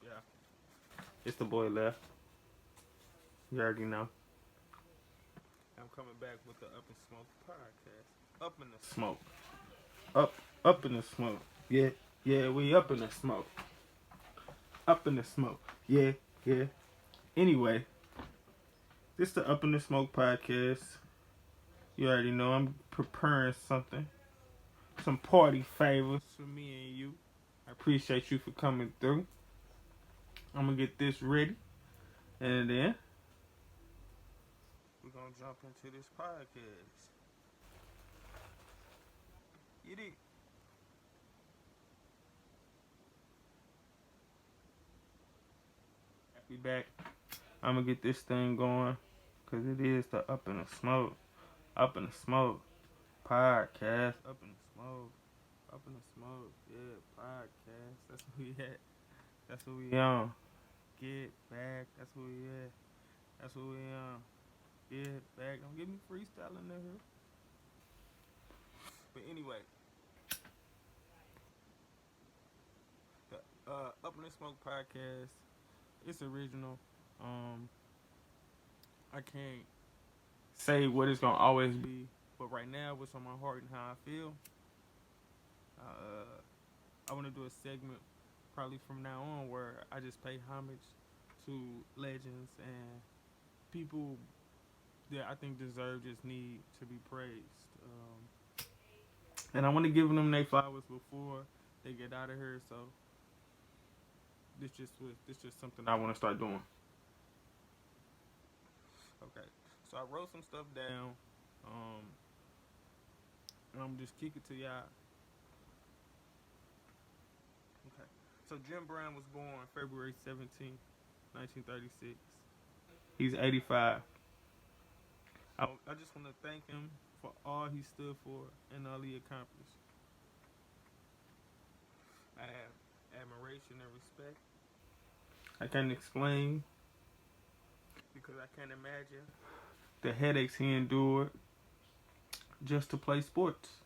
Yeah. It's the boy Left. You already know. I'm coming back with the Up and Smoke podcast. Up in the smoke. Up in the smoke. Yeah, yeah, we up in the smoke. Up in the smoke. Yeah, yeah. Anyway, this is the Up in the Smoke podcast. You already know I'm preparing something. Some party favors for me and you. I appreciate you for coming through. I'm gonna get this ready. And then we're gonna jump into this podcast. You dig? We back. I'm gonna get this thing going. Cause it is the Up in the Smoke. Up in the Smoke podcast. Up in the Smoke. Up in the Smoke. Yeah, podcast. That's who we at. That's who we on. Get back. That's who we at. That's who we on. Get back. Don't get me freestyling in here. But anyway, the Up in the Smoke podcast. It's original. I can't say what it's gonna always be, but right now, what's on my heart and how I feel. I want to do a segment probably from now on where I just pay homage to legends and people that I think deserve just need to be praised. And I want to give them their flowers before they get out of here. So this just something I want to start doing. Okay, so I wrote some stuff down, and I'm just kick it to y'all. Okay, so Jim Brown was born February 17th, 1936. He's 85. I just want to thank him for all he stood for and all he accomplished. I have admiration and respect. I can't explain because I can't imagine the headaches he endured just to play sports,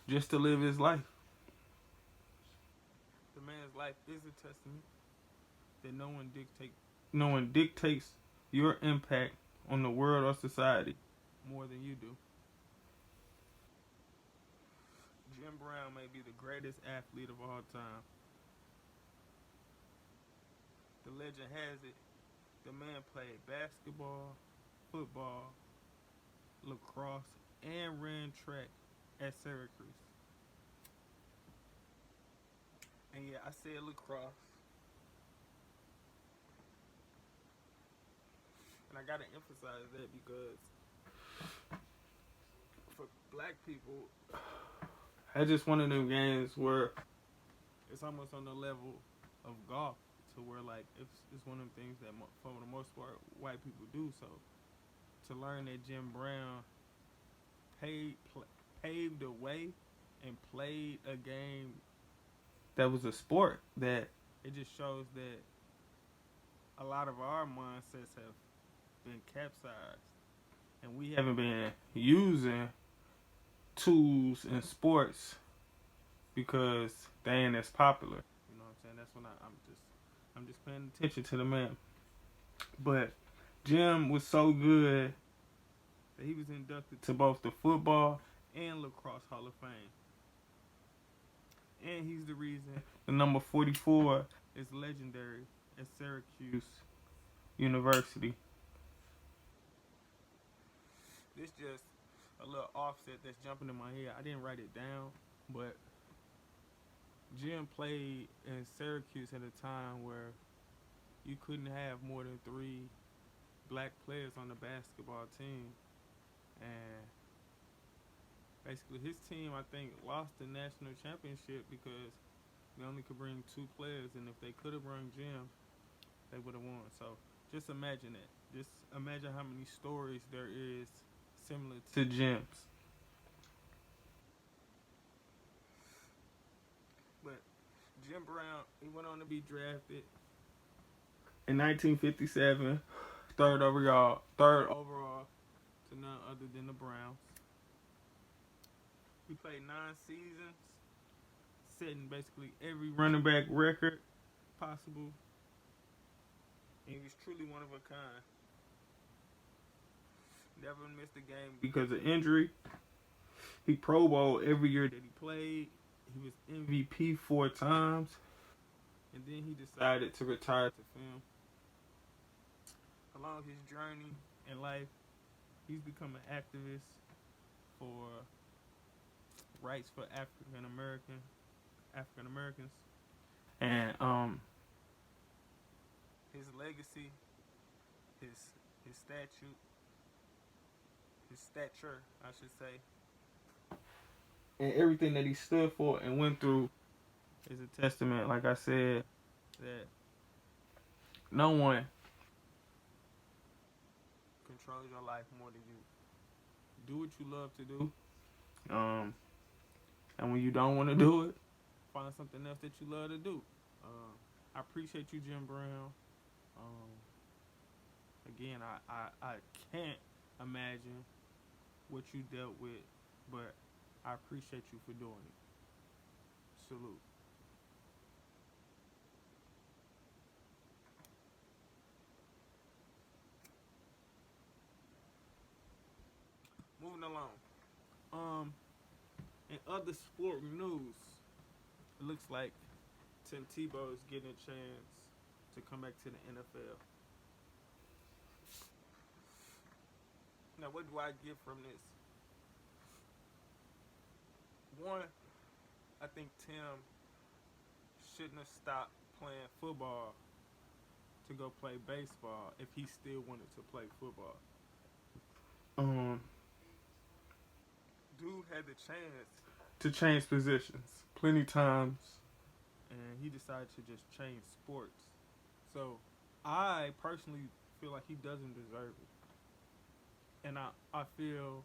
just to live his life. The man's life is a testament that no one dictates your impact on the world or society more than you do. Jim Brown may be the greatest athlete of all time. The legend has it, the man played basketball, football, lacrosse, and ran track at Syracuse. And yeah, I said lacrosse. And I gotta emphasize that because for black people, that's just one of them games where it's almost on the level of golf, to where like it's one of them things that for the most part white people do. So to learn that Jim Brown paved the way and played a game that was a sport, that it just shows that a lot of our mindsets have been capsized and we haven't been using tools in sports because they ain't as popular. You know what I'm saying? That's when I'm just paying attention to the man. But Jim was so good that he was inducted to both the football and lacrosse Hall of Fame. And he's the reason the number 44 is legendary at Syracuse University. This just a little offset that's jumping in my head. I didn't write it down, but Jim played in Syracuse at a time where you couldn't have more than 3 black players on the basketball team. And basically his team, I think, lost the national championship because they only could bring 2 players, and if they could have brought Jim, they would have won. So just imagine that. Just imagine how many stories there is similar to Jim's. But Jim Brown, he went on to be drafted in 1957, third overall to none other than the Browns. He played 9 seasons, setting basically every running back record possible And he was truly one of a kind. Never missed a game because of injury. He Pro Bowl every year that he played. He was MVP 4 times. And then he decided to retire to film. Along his journey in life, he's become an activist for rights for African Americans. And his legacy, his statute, his stature, I should say, and everything that he stood for and went through is a testament, like I said, that no one controls your life more than you. Do what you love to do. And when you don't want to do it, find something else that you love to do. I appreciate you, Jim Brown. Again, I can't imagine what you dealt with, but I appreciate you for doing it. Salute. Moving along. In other sport news, it looks like Tim Tebow is getting a chance to come back to the NFL. Now, what do I get from this? One, I think Tim shouldn't have stopped playing football to go play baseball if he still wanted to play football. Dude had the chance to change positions plenty times, and he decided to just change sports. So I personally feel like he doesn't deserve it. And I feel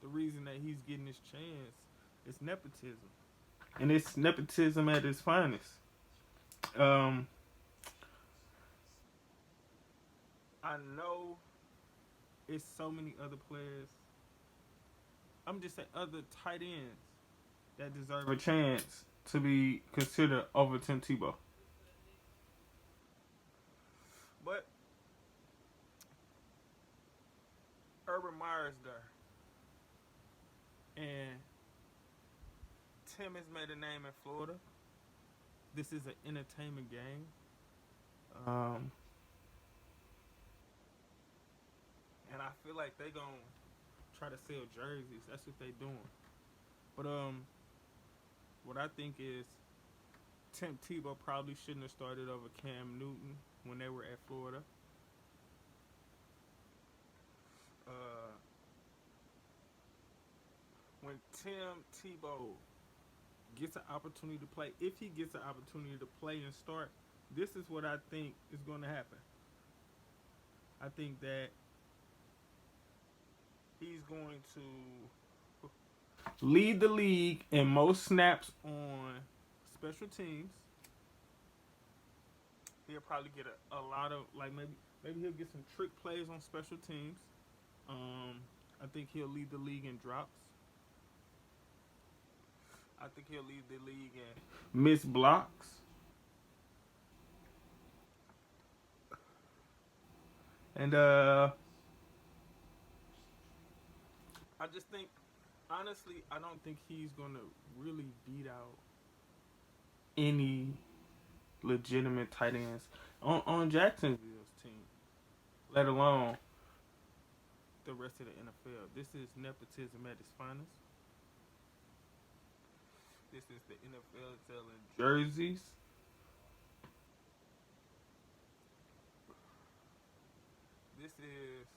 the reason that he's getting this chance is nepotism. And it's nepotism at its finest. I know it's so many other players. I'm just saying other tight ends that deserve a chance to be considered over Tim Tebow. But Urban Meyer's there. And Tim has made a name in Florida. This is an entertainment game. And I feel like they gonna try to sell jerseys. That's what they doing. But what I think is Tim Tebow probably shouldn't have started over Cam Newton when they were at Florida. When Tim Tebow gets an opportunity to play, if he gets an opportunity to play and start, this is what I think is going to happen. I think that he's going to lead the league in most snaps on special teams. He'll probably get a lot of, like, maybe he'll get some trick plays on special teams. I think he'll lead the league in drops. I think he'll lead the league in missed blocks. And I just think, honestly, I don't think he's gonna really beat out any legitimate tight ends on Jacksonville's team, let alone the rest of the NFL. This is nepotism at its finest. This is the NFL selling jerseys. This is,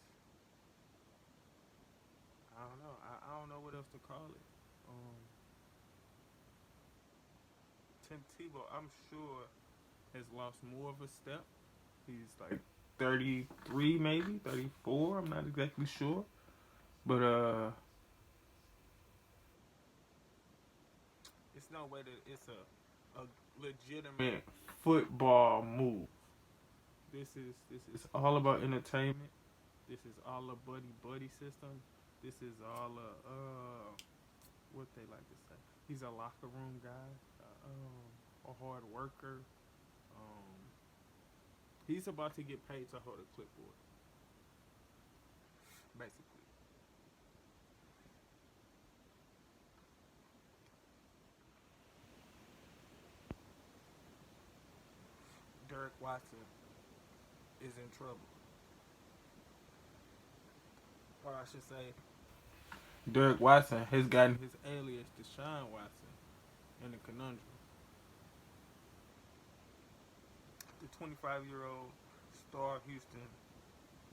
I don't know. I don't know what else to call it. Tim Tebow, I'm sure, has lost more of a step. He's like 33, maybe 34. I'm not exactly sure, but it's no way that it's a legitimate football move. This is all about entertainment. This is all a buddy system. This is all what they like to say. He's a locker room guy, a hard worker. He's about to get paid to hold a clipboard, basically. Derek Watson is in trouble. Or I should say, Derek Watson has gotten his alias Deahaun Watson in a conundrum. The 25-year-old star of Houston,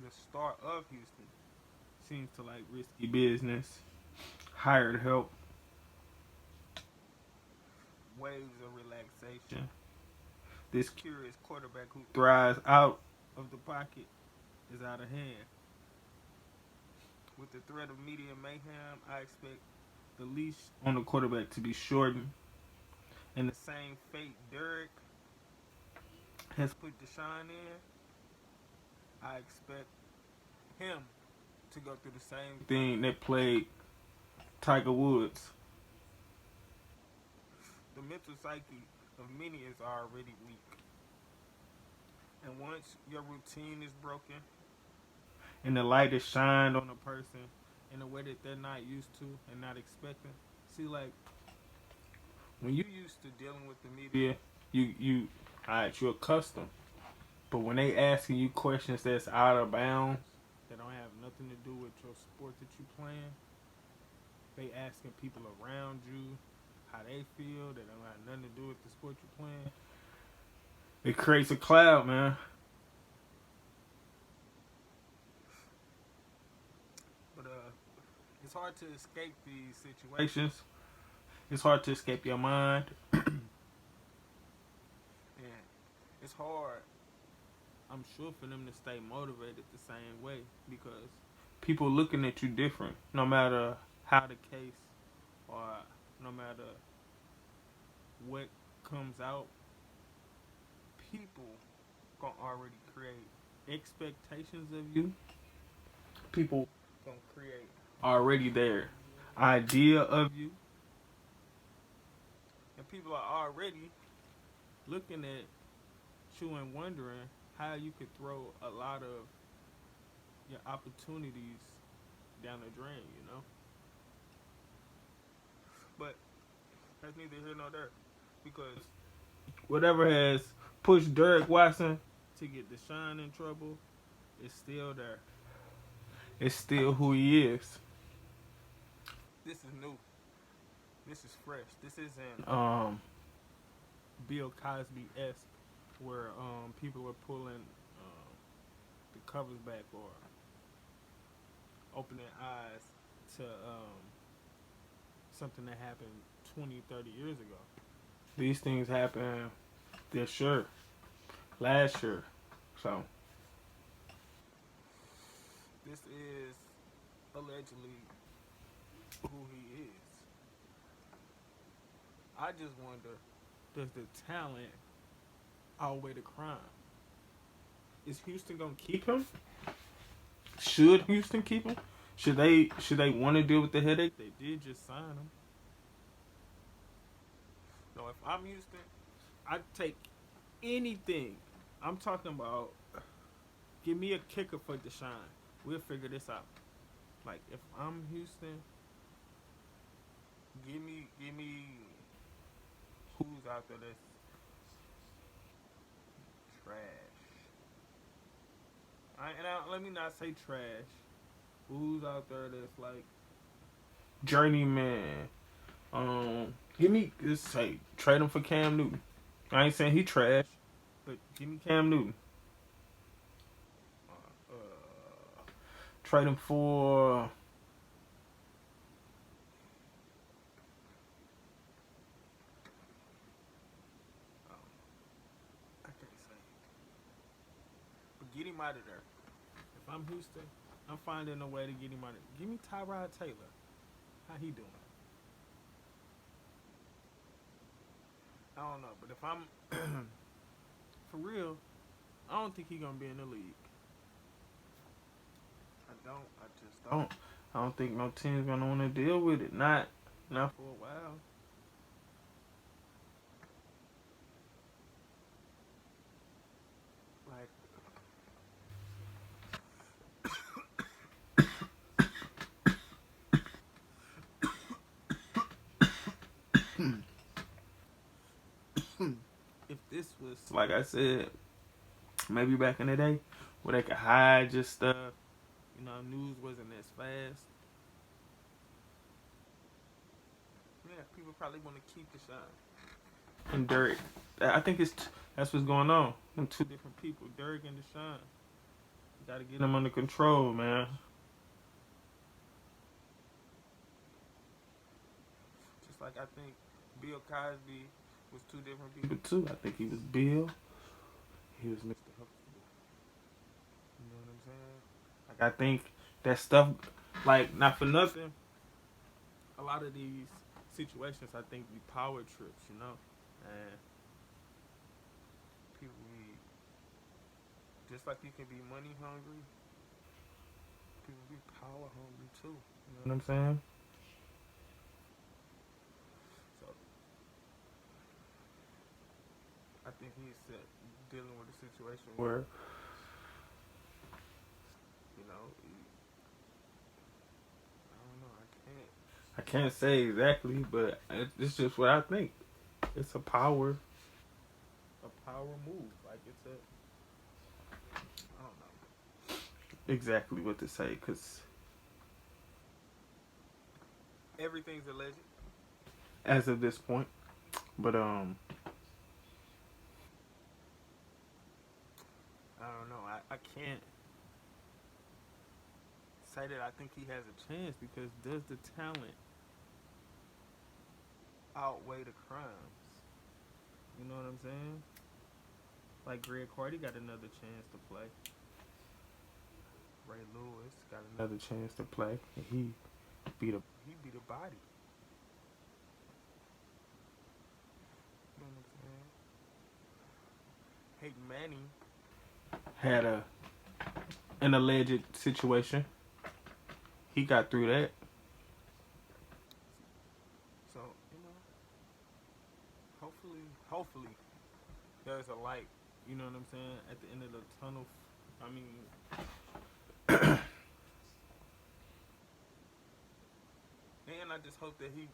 the star of Houston, seems to like risky business, hired help, waves of relaxation. This curious quarterback who thrives out of the pocket is out of hand. With the threat of media mayhem, I expect the leash on the quarterback to be shortened. And the same fate Derek has put Deahaun in, I expect him to go through the same thing that plagued Tiger Woods. The mental psyche of many is already weak. And once your routine is broken and the light is shined on a person in a way that they're not used to and not expecting. See, like, when you used to dealing with the media, you're accustomed. But when they asking you questions that's out of bounds, that don't have nothing to do with your sport that you playing, they asking people around you how they feel, that don't have nothing to do with the sport you're playing. It creates a cloud, man. But it's hard to escape these situations. It's hard to escape your mind. And it's hard, I'm sure, for them to stay motivated the same way, because people looking at you different, no matter how the case or no matter what comes out. People gonna already create expectations of you. People gonna create already their idea of you. And people are already looking at you and wondering how you could throw a lot of your opportunities down the drain, you know? But that's neither here nor there. Because whatever has pushed Derek Watson to get Deahaun in trouble is still there. It's still who he is. This is new. This is fresh. This isn't Bill Cosby-esque, where people are pulling the covers back or opening eyes to something that happened 20, 30 years ago. These things happen this year, last year. So this is allegedly who he is. I just wonder, does the talent outweigh the crime? Is Houston gonna keep him? Should Houston keep him? Should they want to deal with the headache? They did just sign him. No, if I'm Houston, I'd take anything. I'm talking about, give me a kicker for Deahaun. We'll figure this out. Like, if I'm Houston, give me who's out there that's trash. Let me not say trash. Who's out there that's like journeyman? Give me, just say, trade him for Cam Newton. I ain't saying he trash, but give me Cam Newton. Trade him for I can't say. But get him out of there. If I'm Houston, I'm finding a way to get him out of there. Give me Tyrod Taylor. How he doing? I don't know, but if I'm for real, I don't think he's gonna be in the league. I just don't. I don't think no team's gonna want to deal with it. Not for a while. Like, if this was, like I said, maybe back in the day, where they could hide your stuff, you know, news wasn't as fast. Yeah, people probably want to keep the shine. And Dirk, I think that's what's going on. Them two different people, Dirk and Deahaun. You gotta get them under control, man. Just like I think Bill Cosby was two different people too. I think he was Bill. He was Mr. Huxtable. You know what I'm saying? Like I think that stuff, like not for nothing, a lot of these situations I think be power trips, you know, and people be just like you can be money hungry. People be power hungry too. You know what I'm saying? So I think he's dealing with a situation where you know I don't know. I can't say exactly, but it's just what I think. It's a power move. Like it's a I don't know exactly what to say because everything's alleged as of this point. But I don't know. I can't say that I think he has a chance because does the talent outweigh the crimes? You know what I'm saying? Like Greg Hardy got another chance to play. Ray Lewis got another chance to play. And he beat a body. You know what I'm saying? Peyton Manning had an alleged situation. He got through that. So, you know, hopefully there's a light, you know what I'm saying, at the end of the tunnel. I mean, and I just hope that he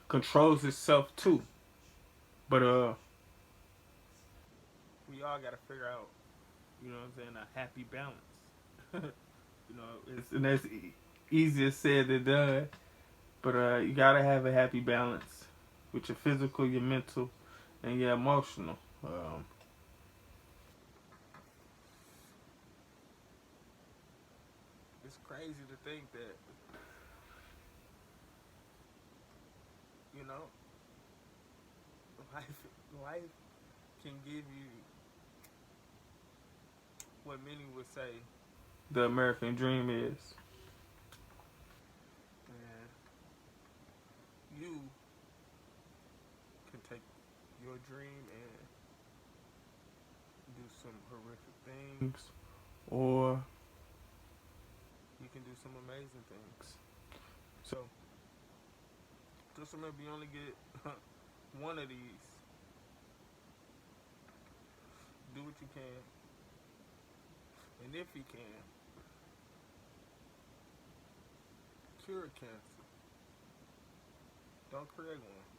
controls himself too. But we all gotta figure out, you know what I'm saying, a happy balance. You know, and that's easier said than done. But you gotta have a happy balance with your physical, your mental, and your emotional. It's crazy to think that you know life can give you what many would say the American dream is, and you can take your dream and do some horrific things, or you can do some amazing things. So just remember, you only get one of these. Do what you can, and if you can, cure cancer. Don't create one.